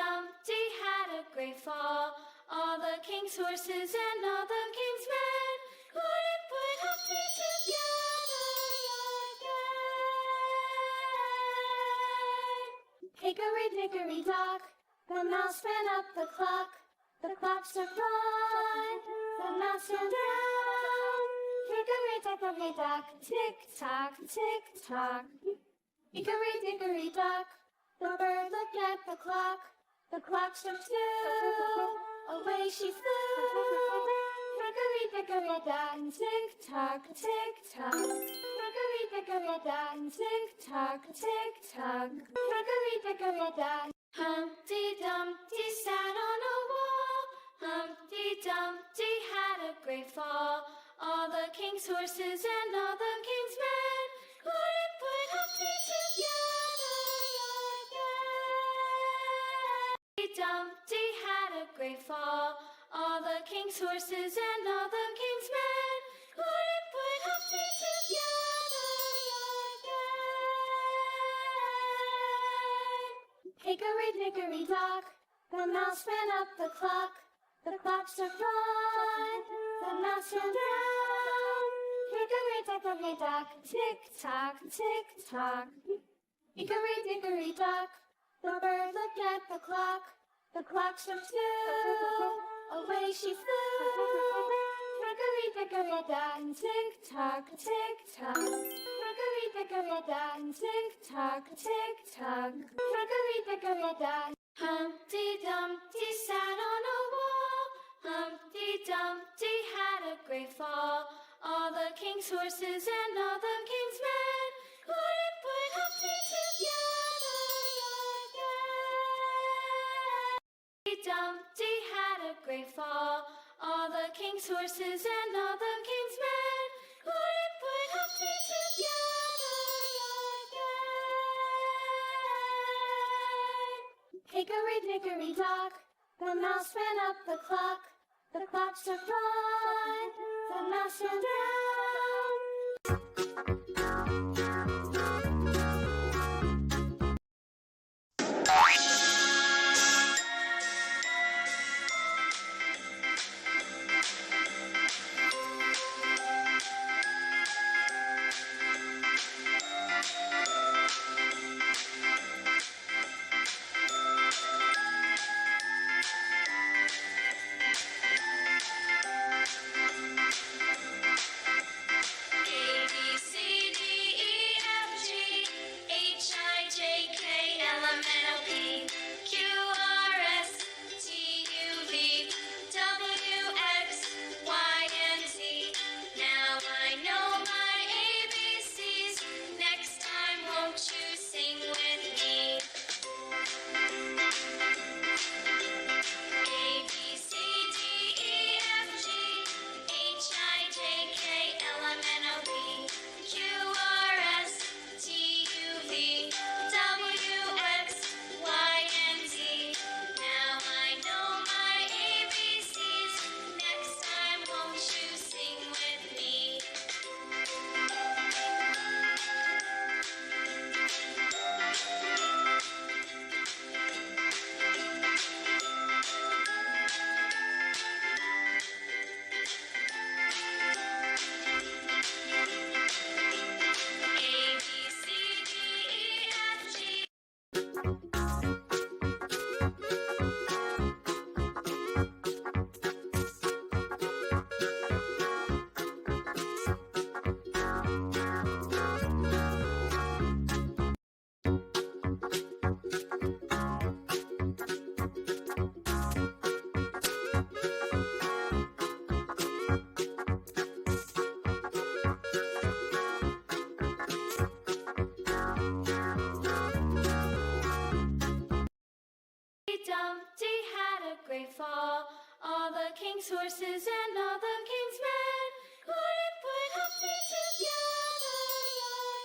Dumpty had a great fall. All the king's horses and all the king's men couldn't put Humpty together again. Hickory-dickory-dock, the mouse ran up the clock. The clock struck one, the mouse ran down. Hickory-dickory-dock, tick-tock, tick-tock. Hickory-dickory-dock, the bird looked at the clock. The clock struck two, away she flew. Hickory-dickory-dock, tick-tock, tick-tock. Hickory-dickory-dock, tick-tock, tick-tock. Hickory-dickory-dock. Humpty Dumpty sat on a wall. Humpty Dumpty had a great fall. All the king's horses and all the king's men couldn't put Humpty together again. Humpty Dumpty had a great fall. All the king's horses and all the king's men couldn't put Humpty together again. Hickory-dickory-dock, the mouse ran up the clock. The clock struck one, the mouse ran down. Hickory-dickory-dock, tick-tock, tick-tock. Hickory-dickory-dock, the bird looked at the clock. The clock struck two, away she flew. Hickory-dickory-dock, tick-tock, tick-tock. Hickory-dickory-dock, tick-tock, tick-tock. Hickory-dickory-dock. Humpty Dumpty sat on a wall. Humpty Dumpty had a great fall. All the king's horses and all the king's men couldn't put Humpty together again. Humpty Dumpty had a great fall. All the king's horses and all the king's men couldn't put Humpty together again. Hickory-dickory-dock, the mouse ran up the clock. The clock struck one, the mouse ran Dumpty had a great fall. All the king's horses and all the king's men couldn't put Humpty together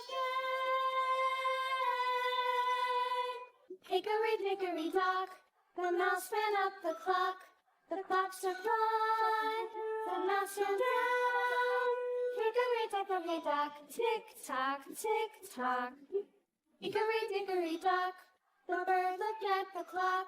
again. Hickory-dickory-dock, the mouse ran up the clock. The clock struck one, the mouse ran down. Hickory-dickory-dock, tick-tock, tick-tock. Hickory-dickory-dock, the bird looked at the clock.